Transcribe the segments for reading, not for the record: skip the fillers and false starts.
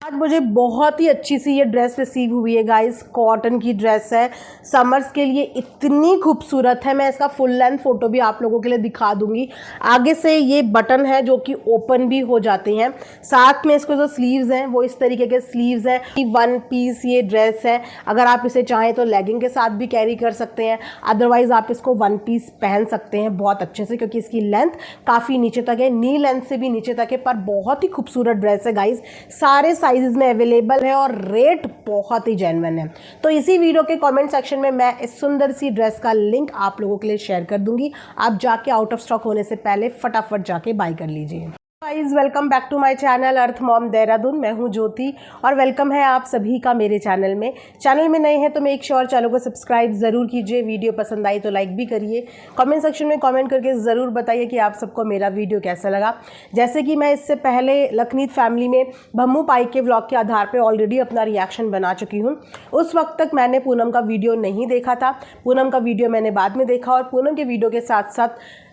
आज मुझे बहुत ही अच्छी सी ये ड्रेस रिसीव हुई है गाइस। कॉटन की ड्रेस है, समर्स के लिए इतनी खूबसूरत है। मैं इसका फुल लेंथ फोटो भी आप लोगों के लिए दिखा दूंगी। आगे से ये बटन है जो कि ओपन भी हो जाते हैं। साथ में इसको जो स्लीव्स हैं वो इस तरीके के स्लीव्स हैं। वन पीस ये ड्रेस है। अगर आप इसे चाहें तो लेगिंग के साथ भी कैरी कर सकते हैं, अदरवाइज आप इसको वन पीस पहन सकते हैं बहुत अच्छे से, क्योंकि इसकी लेंथ काफ़ी नीचे तक है, नी लेंथ से भी नीचे तक है। पर बहुत ही खूबसूरत ड्रेस है गाइज, सारे साइजेस में अवेलेबल है और रेट बहुत ही जेन्युइन है। तो इसी वीडियो के कमेंट सेक्शन में मैं इस सुंदर सी ड्रेस का लिंक आप लोगों के लिए शेयर कर दूंगी। आप जाके आउट ऑफ स्टॉक होने से पहले फटाफट जाके बाय कर लीजिए। Guys, welcome back to my channel Earth Mom Dehradun. मैं हूं ज्योति और वेलकम है आप सभी का मेरे चैनल में। चैनल में नए हैं तो मेक श्योर चैनल को सब्सक्राइब ज़रूर कीजिए। वीडियो पसंद आई तो लाइक भी करिए। कमेंट सेक्शन में कमेंट करके ज़रूर बताइए कि आप सबको मेरा वीडियो कैसा लगा। जैसे कि मैं इससे पहले लखनीत फैमिली में भम्मू पाई के व्लॉग के आधार पर ऑलरेडी अपना रिएक्शन बना चुकी हूँ। उस वक्त तक मैंने पूनम का वीडियो नहीं देखा था, पूनम का वीडियो मैंने बाद में देखा और पूनम के वीडियो के साथ साथ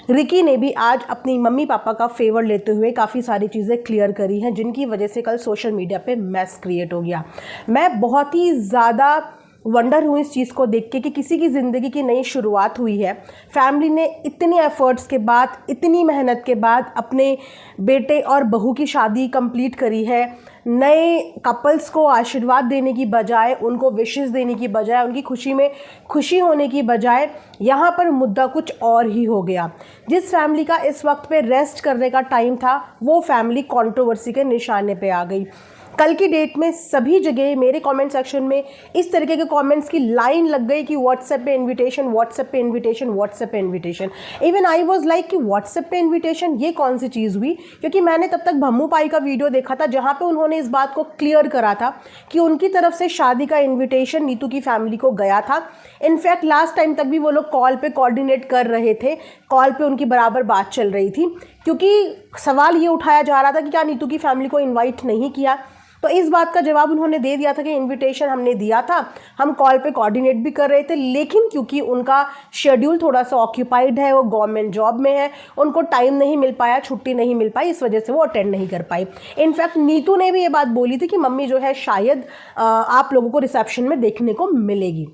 रिकी ने भी आज अपनी मम्मी पापा का फेवर लेते हुए काफ़ी सारी चीज़ें क्लियर करी हैं, जिनकी वजह से कल सोशल मीडिया पे मैस क्रिएट हो गया। मैं बहुत ही ज़्यादा वंडर हूँ इस चीज़ को देख के कि किसी की ज़िंदगी की नई शुरुआत हुई है। फैमिली ने इतने एफर्ट्स के बाद, इतनी मेहनत के बाद अपने बेटे और बहू की शादी कंप्लीट करी है। नए कपल्स को आशीर्वाद देने की बजाय, उनको विशेस देने की बजाय, उनकी खुशी में खुशी होने की बजाय यहाँ पर मुद्दा कुछ और ही हो गया। जिस फैमिली का इस वक्त पे रेस्ट करने का टाइम था, वो फैमिली कंट्रोवर्सी के निशाने पे आ गई। कल की डेट में सभी जगह मेरे कमेंट सेक्शन में इस तरीके के कमेंट्स की लाइन लग गई कि व्हाट्सएप पे इनविटेशन, व्हाट्सएप पे इनविटेशन, व्हाट्सएप पे invitation. Even I was like कि व्हाट्सएप पे इनविटेशन ये कौन सी चीज़ हुई, क्योंकि मैंने तब तक भम्मू पाई का वीडियो देखा था जहाँ पे उन्होंने इस बात को क्लियर करा था कि उनकी तरफ से शादी का इन्विटेशन नीतू की फैमिली को गया था। इनफैक्ट लास्ट टाइम तक भी वो लोग कॉल पे कोऑर्डिनेट कर रहे थे, कॉल पे उनकी बराबर बात चल रही थी, क्योंकि सवाल ये उठाया जा रहा था कि क्या नीतू की फैमिली को इन्वाइट नहीं किया। तो इस बात का जवाब उन्होंने दे दिया था कि इनविटेशन हमने दिया था, हम कॉल पे कोऑर्डिनेट भी कर रहे थे, लेकिन क्योंकि उनका शेड्यूल थोड़ा सा ऑक्यूपाइड है, वो गवर्नमेंट जॉब में है, उनको टाइम नहीं मिल पाया, छुट्टी नहीं मिल पाई, इस वजह से वो अटेंड नहीं कर पाई। इनफैक्ट नीतू ने भी ये बात बोली थी कि मम्मी जो है शायद आप लोगों को रिसेप्शन में देखने को मिलेगी,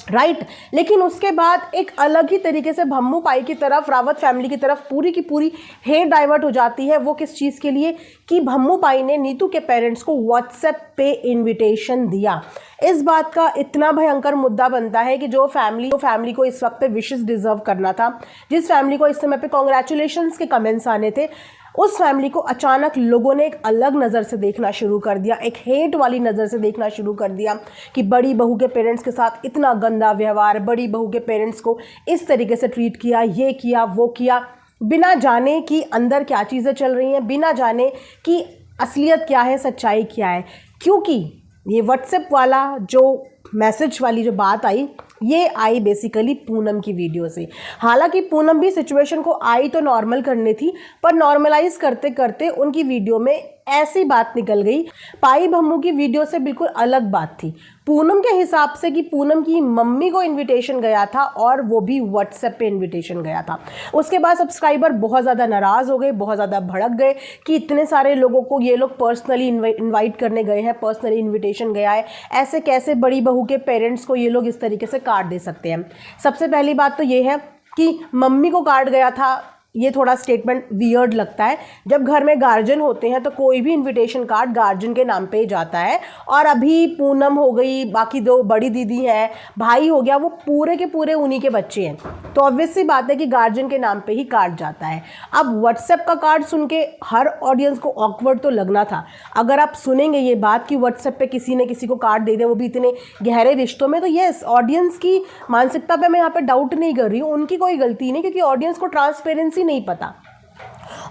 राइट। लेकिन उसके बाद एक अलग ही तरीके से भम्मू पाई की तरफ, रावत फैमिली की तरफ पूरी की पूरी हेट डाइवर्ट हो जाती है। वो किस चीज़ के लिए कि भम्मू पाई ने नीतू के पेरेंट्स को व्हाट्सएप पे इनविटेशन दिया। इस बात का इतना भयंकर मुद्दा बनता है कि जो फैमिली को इस वक्त पे विशेस डिजर्व करना था, जिस फैमिली को इस समय पे कॉन्ग्रेचुलेशंस के कमेंट्स आने थे, उस फैमिली को अचानक लोगों ने एक अलग नज़र से देखना शुरू कर दिया, एक हेट वाली नज़र से देखना शुरू कर दिया कि बड़ी बहू के पेरेंट्स के साथ इतना गंदा व्यवहार, बड़ी बहू के पेरेंट्स को इस तरीके से ट्रीट किया, ये किया, वो किया, बिना जाने कि अंदर क्या चीज़ें चल रही हैं, बिना जाने कि असलियत क्या है, सच्चाई क्या है। क्योंकि ये व्हाट्सएप वाला जो मैसेज वाली जो बात आई, ये आई बेसिकली पूनम की वीडियो से। हालांकि पूनम भी सिचुएशन को आई तो नॉर्मल करनी थी, पर नॉर्मलाइज करते करते उनकी वीडियो में ऐसी बात निकल गई, पाई भम्मू की वीडियो से बिल्कुल अलग बात थी पूनम के हिसाब से, कि पूनम की मम्मी को इनविटेशन गया था और वो भी व्हाट्सएप पे इनविटेशन गया था। उसके बाद सब्सक्राइबर बहुत ज़्यादा नाराज़ हो गए, बहुत ज़्यादा भड़क गए कि इतने सारे लोगों को ये लोग पर्सनली इनवाइट करने गए हैं, पर्सनली इन्विटेशन गया है, ऐसे कैसे बड़ी बहू के पेरेंट्स को ये लोग इस तरीके से कार्ड दे सकते हैं। सबसे पहली बात तो ये है कि मम्मी को कार्ड गया था, ये थोड़ा स्टेटमेंट वियर्ड लगता है। जब घर में गार्जियन होते हैं तो कोई भी इनविटेशन कार्ड गार्जियन के नाम पे ही जाता है। और अभी पूनम हो गई, बाकी दो बड़ी दीदी हैं, भाई हो गया, वो पूरे के पूरे उन्हीं के बच्चे हैं, तो ऑब्वियस सी बात है कि गार्जियन के नाम पे ही कार्ड जाता है। अब व्हाट्सएप का कार्ड सुन के हर ऑडियंस को ऑकवर्ड तो लगना था। अगर आप सुनेंगे ये बात कि व्हाट्सएप पे किसी ने किसी को कार्ड दे दिया, वो भी इतने गहरे रिश्तों में, तो येस, ऑडियंस की मानसिकता पे मैं यहाँ पे डाउट नहीं कर रही हूँ, उनकी कोई गलती नहीं, क्योंकि ऑडियंस को ट्रांसपेरेंसी नहीं पता,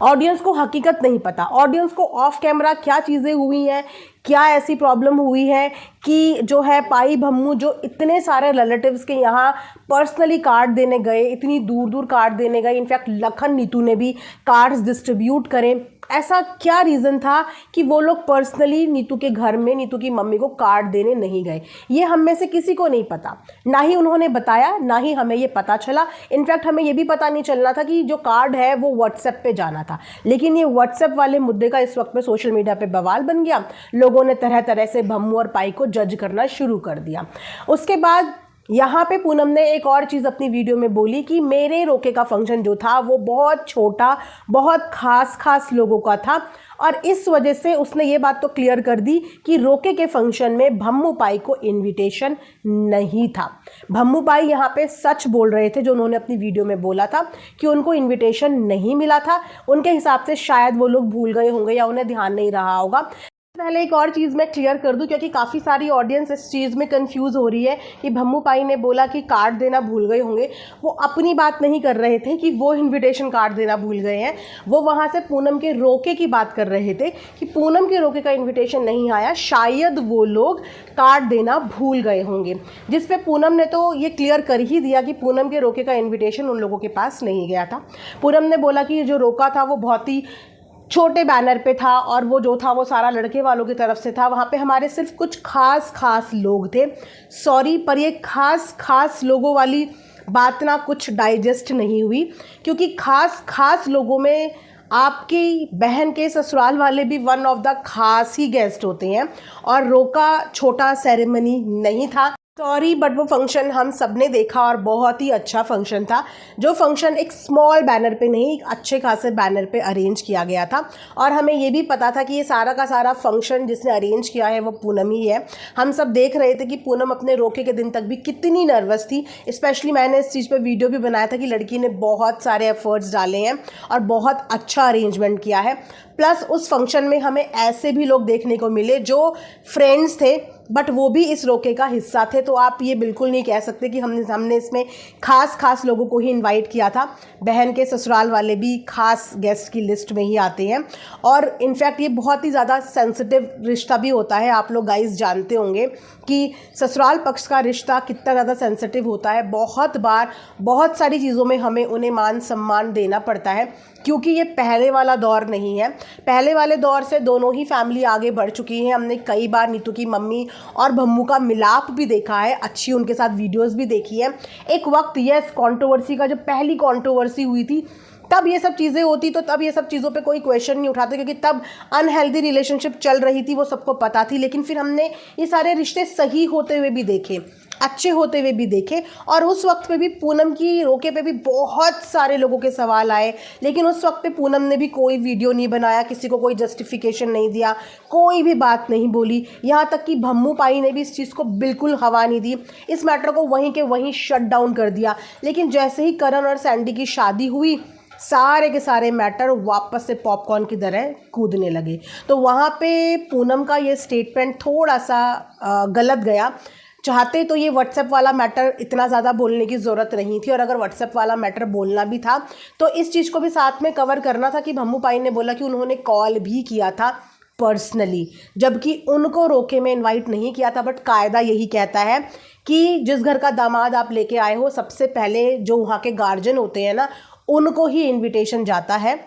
ऑडियंस को हकीकत नहीं पता, ऑडियंस को ऑफ कैमरा क्या चीज़ें हुई हैं, क्या ऐसी प्रॉब्लम हुई है कि जो है पाई भम्मू जो इतने सारे रिलेटिव्स के यहाँ पर्सनली कार्ड देने गए, इतनी दूर दूर कार्ड देने गए, इनफैक्ट लखन नीतू ने भी कार्ड्स डिस्ट्रीब्यूट करें, ऐसा क्या रीज़न था कि वो लोग पर्सनली नीतू के घर में नीतू की मम्मी को कार्ड देने नहीं गए? ये हम में से किसी को नहीं पता, ना ही उन्होंने बताया, ना ही हमें ये पता चला। इनफैक्ट हमें ये भी पता नहीं चलना था कि जो कार्ड है वो व्हाट्सएप पे जाना था। लेकिन ये व्हाट्सएप वाले मुद्दे का इस वक्त पे सोशल मीडिया पे बवाल बन गया। लोगों ने तरह तरह से भम्मू और पाई को जज करना शुरू कर दिया। उसके बाद यहाँ पे पूनम ने एक और चीज़ अपनी वीडियो में बोली कि मेरे रोके का फंक्शन जो था वो बहुत छोटा, बहुत खास लोगों का था, और इस वजह से उसने ये बात तो क्लियर कर दी कि रोके के फंक्शन में भम्मू पाई को इनविटेशन नहीं था। भम्मू पाई यहाँ पे सच बोल रहे थे जो उन्होंने अपनी वीडियो में बोला था कि उनको इनविटेशन नहीं मिला था। उनके हिसाब से शायद वो लोग भूल गए होंगे या उन्हें ध्यान नहीं रहा होगा। पहले एक और चीज़ मैं क्लियर कर दूं, क्योंकि काफ़ी सारी ऑडियंस इस चीज़ में कंफ्यूज हो रही है कि भम्मू पाई ने बोला कि कार्ड देना भूल गए होंगे। वो अपनी बात नहीं कर रहे थे कि वो इनविटेशन कार्ड देना भूल गए हैं, वो वहाँ से पूनम के रोके की बात कर रहे थे कि पूनम के रोके का इन्विटेशन नहीं आया, शायद वो लोग कार्ड देना भूल गए होंगे। जिस पे पूनम ने तो ये क्लियर कर ही दिया कि पूनम के रोके का इन्विटेशन उन लोगों के पास नहीं गया था। पूनम ने बोला कि जो रोका था वो बहुत ही छोटे बैनर पे था और वो जो था वो सारा लड़के वालों की तरफ से था। वहाँ पे हमारे सिर्फ कुछ खास लोग थे। सॉरी, पर ये खास लोगों वाली बात ना कुछ डाइजेस्ट नहीं हुई, क्योंकि खास लोगों में आपकी बहन के ससुराल वाले भी वन ऑफ द खास ही गेस्ट होते हैं, और रोका छोटा सेरेमनी नहीं था। सॉरी, बट वो फंक्शन हम सब ने देखा और बहुत ही अच्छा फंक्शन था। जो फंक्शन एक स्मॉल बैनर पे नहीं, एक अच्छे खासे बैनर पे अरेंज किया गया था, और हमें ये भी पता था कि ये सारा का सारा फंक्शन जिसने अरेंज किया है वो पूनम ही है। हम सब देख रहे थे कि पूनम अपने रोके के दिन तक भी कितनी नर्वस थी। स्पेशली मैंने इस चीज़ पे वीडियो भी बनाया था कि लड़की ने बहुत सारे एफर्ट्स डाले हैं और बहुत अच्छा अरेंजमेंट किया है। प्लस उस फंक्शन में हमें ऐसे भी लोग देखने को मिले जो फ्रेंड्स थे बट वो भी इस रोके का हिस्सा थे। तो आप ये बिल्कुल नहीं कह सकते कि हमने इसमें खास लोगों को ही इनवाइट किया था। बहन के ससुराल वाले भी खास गेस्ट की लिस्ट में ही आते हैं, और इनफैक्ट ये बहुत ही ज़्यादा सेंसिटिव रिश्ता भी होता है। आप लोग गाइस जानते होंगे कि ससुराल पक्ष का रिश्ता कितना ज़्यादा सेंसिटिव होता है। बहुत बार बहुत सारी चीज़ों में हमें उन्हें मान सम्मान देना पड़ता है, क्योंकि ये पहले वाला दौर नहीं है। पहले वाले दौर से दोनों ही फैमिली आगे बढ़ चुकी हैं। हमने कई बार नीतू की मम्मी और भम्मू का मिलाप भी देखा है, अच्छी उनके साथ वीडियोस भी देखी है। एक वक्त यस कंट्रोवर्सी का, जब पहली कंट्रोवर्सी हुई थी तब ये सब चीज़ें होती, तो तब ये सब चीज़ों पे कोई क्वेश्चन नहीं उठाते, क्योंकि तब अनहेल्दी रिलेशनशिप चल रही थी, वो सबको पता थी। लेकिन फिर हमने ये सारे रिश्ते सही होते हुए भी देखे, अच्छे होते हुए भी देखे, और उस वक्त पे भी पूनम की रोके पे भी बहुत सारे लोगों के सवाल आए। लेकिन उस वक्त पे पूनम ने भी कोई वीडियो नहीं बनाया, किसी को कोई जस्टिफिकेशन नहीं दिया, कोई भी बात नहीं बोली। यहाँ तक कि भम्मू पाई ने भी इस चीज़ को बिल्कुल हवा नहीं दी, इस मैटर को वहीं के वहीं शट डाउन कर दिया। लेकिन जैसे ही करण और सैंडी की शादी हुई, सारे के सारे मैटर वापस से पॉपकॉर्न की तरह कूदने लगे। तो वहाँ पे पूनम का ये स्टेटमेंट थोड़ा सा गलत गया। चाहते तो ये व्हाट्सएप वाला मैटर इतना ज़्यादा बोलने की ज़रूरत नहीं थी, और अगर व्हाट्सएप वाला मैटर बोलना भी था तो इस चीज़ को भी साथ में कवर करना था कि भम्मू पाई ने बोला कि उन्होंने कॉल भी किया था पर्सनली, जबकि उनको रोके में इनवाइट नहीं किया था। बट कायदा यही कहता है कि जिस घर का दामाद आप लेके आए हो, सबसे पहले जो वहाँ के गार्जियन होते हैं ना, उनको ही इनविटेशन जाता है।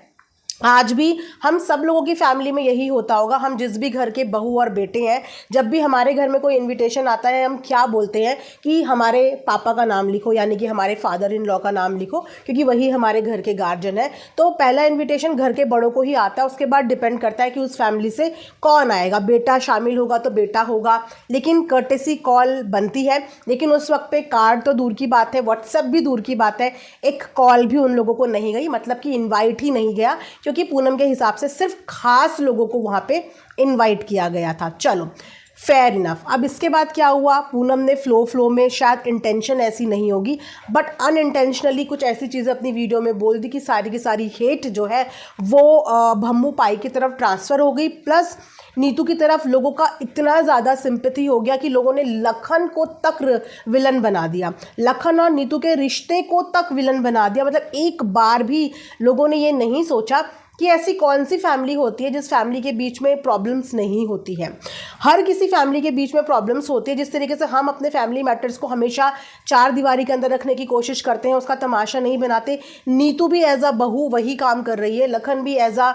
आज भी हम सब लोगों की फैमिली में यही होता होगा। हम जिस भी घर के बहू और बेटे हैं, जब भी हमारे घर में कोई इनविटेशन आता है, हम क्या बोलते हैं कि हमारे पापा का नाम लिखो, यानी कि हमारे फादर इन लॉ का नाम लिखो, क्योंकि वही हमारे घर के गार्जियन है। तो पहला इनविटेशन घर के बड़ों को ही आता है, उसके बाद डिपेंड करता है कि उस फैमिली से कौन आएगा। बेटा शामिल होगा तो बेटा होगा, लेकिन कर्टेसी कॉल बनती है। लेकिन उस वक्त पे कार्ड तो दूर की बात है, व्हाट्सएप भी दूर की बात है, एक कॉल भी उन लोगों को नहीं गई, मतलब कि इन्वाइट ही नहीं गया, क्योंकि पूनम के हिसाब से सिर्फ खास लोगों को वहाँ पे इनवाइट किया गया था। चलो फेयर इनफ। अब इसके बाद क्या हुआ, पूनम ने फ्लो में, शायद इंटेंशन ऐसी नहीं होगी बट अनइंटेंशनली कुछ ऐसी चीज़ें अपनी वीडियो में बोल दी कि सारी की सारी हेट जो है वो भम्मू पाई की तरफ ट्रांसफ़र हो गई। प्लस नीतू की तरफ लोगों का इतना ज़्यादा सिंपैथी हो गया कि लोगों ने लखन को तक विलन बना दिया, लखन और नीतू के रिश्ते को तक विलन बना दिया। मतलब एक बार भी लोगों ने ये नहीं सोचा कि ऐसी कौन सी फैमिली होती है जिस फैमिली के बीच में प्रॉब्लम्स नहीं होती है। हर किसी फैमिली के बीच में प्रॉब्लम्स होती है। जिस तरीके से हम अपने फैमिली मैटर्स को हमेशा चार दीवारी के अंदर रखने की कोशिश करते हैं, उसका तमाशा नहीं बनाते, नीतू भी एज अ बहू वही काम कर रही है, लखन भी एज अ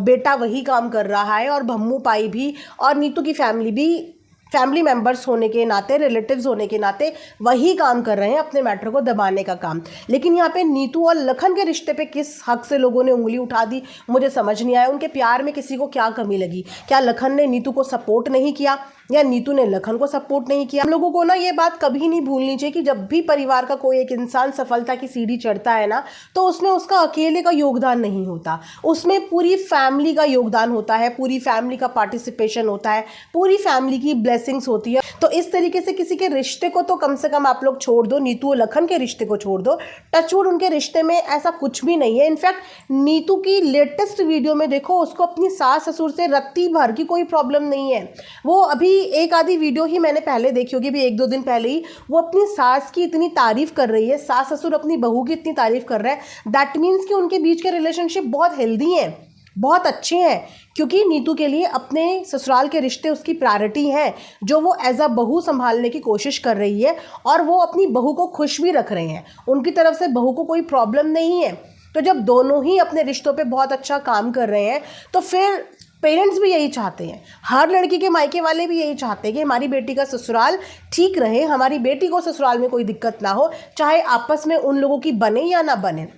बेटा वही काम कर रहा है, और भम्मू पाई भी और नीतू की फैमिली भी फैमिली मेंबर्स होने के नाते, रिलेटिव्स होने के नाते वही काम कर रहे हैं, अपने मैटर को दबाने का काम। लेकिन यहाँ पे नीतू और लखन के रिश्ते पे किस हक से लोगों ने उंगली उठा दी, मुझे समझ नहीं आया। उनके प्यार में किसी को क्या कमी लगी? क्या लखन ने नीतू को सपोर्ट नहीं किया या नीतू ने लखन को सपोर्ट नहीं किया? हम लोगों को ना ये बात कभी नहीं भूलनी चाहिए कि जब भी परिवार का कोई एक इंसान सफलता की सीढ़ी चढ़ता है ना, तो उसमें उसका अकेले का योगदान नहीं होता, उसमें पूरी फैमिली का योगदान होता है, पूरी फैमिली का पार्टिसिपेशन होता है, पूरी फैमिली की ब्लेसिंग्स होती है। तो इस तरीके से किसी के रिश्ते को तो कम से कम आप लोग छोड़ दो, नीतू और लखन के रिश्ते को छोड़ दो, टचवुड उनके रिश्ते में ऐसा कुछ भी नहीं है। इनफैक्ट नीतू की लेटेस्ट वीडियो में देखो, उसको अपनी सास ससुर से रत्ती भर की कोई प्रॉब्लम नहीं है। वो अभी एक आधी वीडियो ही मैंने पहले देखी होगी, भी एक दो दिन पहले ही, वो अपनी सास की इतनी तारीफ कर रही है, सास ससुर अपनी बहू की इतनी तारीफ कर रहे हैं। दैट मीन्स कि उनके बीच के रिलेशनशिप बहुत हेल्दी हैं, बहुत अच्छे हैं, क्योंकि नीतू के लिए अपने ससुराल के रिश्ते उसकी प्रायोरिटी हैं, जो वो एज अ बहू संभालने की कोशिश कर रही है, और वो अपनी बहू को खुश भी रख रहे हैं। उनकी तरफ से बहू को कोई प्रॉब्लम नहीं है। तो जब दोनों ही अपने रिश्तों पे बहुत अच्छा काम कर रहे हैं, तो फिर पेरेंट्स भी यही चाहते हैं, हर लड़की के मायके वाले भी यही चाहते हैं कि हमारी बेटी का ससुराल ठीक रहे, हमारी बेटी को ससुराल में कोई दिक्कत ना हो, चाहे आपस में उन लोगों की बने या ना बने।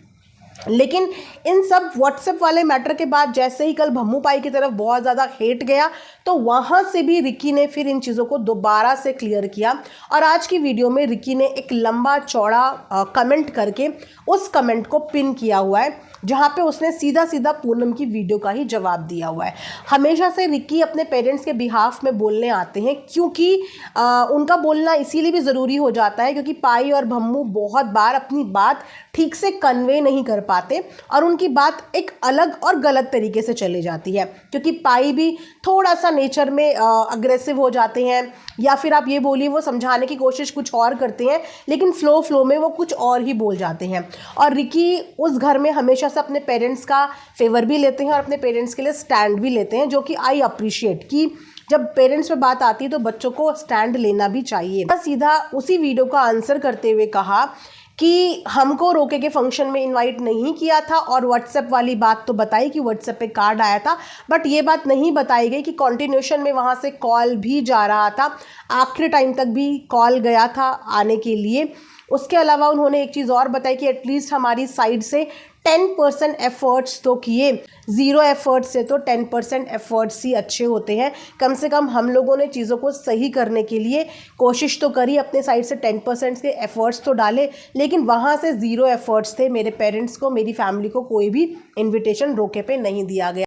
लेकिन इन सब व्हाट्सएप वाले मैटर के बाद जैसे ही कल भम्मू पाई की तरफ बहुत ज़्यादा हेट गया, तो वहाँ से भी रिकी ने फिर इन चीज़ों को दोबारा से क्लियर किया। और आज की वीडियो में रिकी ने एक लंबा चौड़ा कमेंट करके उस कमेंट को पिन किया हुआ है, जहाँ पे उसने सीधा सीधा पूनम की वीडियो का ही जवाब दिया हुआ है। हमेशा से रिकी अपने पेरेंट्स के बिहाफ में बोलने आते हैं, क्योंकि उनका बोलना इसीलिए भी ज़रूरी हो जाता है क्योंकि पाई और भम्मू बहुत बार अपनी बात ठीक से कन्वे नहीं कर पाते, और उनकी बात एक अलग और गलत तरीके से चली जाती है, क्योंकि पाई भी थोड़ा सा नेचर में अग्रेसिव हो जाते हैं, या फिर आप ये बोलिए वो समझाने की कोशिश कुछ और करते हैं, लेकिन फ्लो में वो कुछ और ही बोल जाते हैं। और रिकी उस घर में हमेशा से अपने पेरेंट्स का फेवर भी लेते हैं और अपने पेरेंट्स के लिए स्टैंड भी लेते हैं, जो कि आई अप्रिशिएट कि जब पेरेंट्स पे बात आती है तो बच्चों को स्टैंड लेना भी चाहिए। सीधा उसी वीडियो का आंसर करते हुए कहा कि हमको रोके के फंक्शन में इनवाइट नहीं किया था, और व्हाट्सएप वाली बात तो बताई कि व्हाट्सएप पे कार्ड आया था, बट ये बात नहीं बताई गई कि कंटिन्यूशन में वहाँ से कॉल भी जा रहा था, आखिरी टाइम तक भी कॉल गया था आने के लिए। उसके अलावा उन्होंने एक चीज़ और बताई कि एटलीस्ट हमारी साइड से 10% एफर्ट्स तो किए, 0 एफर्ट्स से तो 10% एफर्ट्स ही अच्छे होते हैं। कम से कम हम लोगों ने चीज़ों को सही करने के लिए कोशिश तो करी, अपने साइड से 10% के एफर्ट्स तो डाले, लेकिन वहाँ से 0 एफर्ट्स थे। मेरे पेरेंट्स को, मेरी फैमिली को कोई भी इन्विटेशन रोके पे नहीं दिया गया।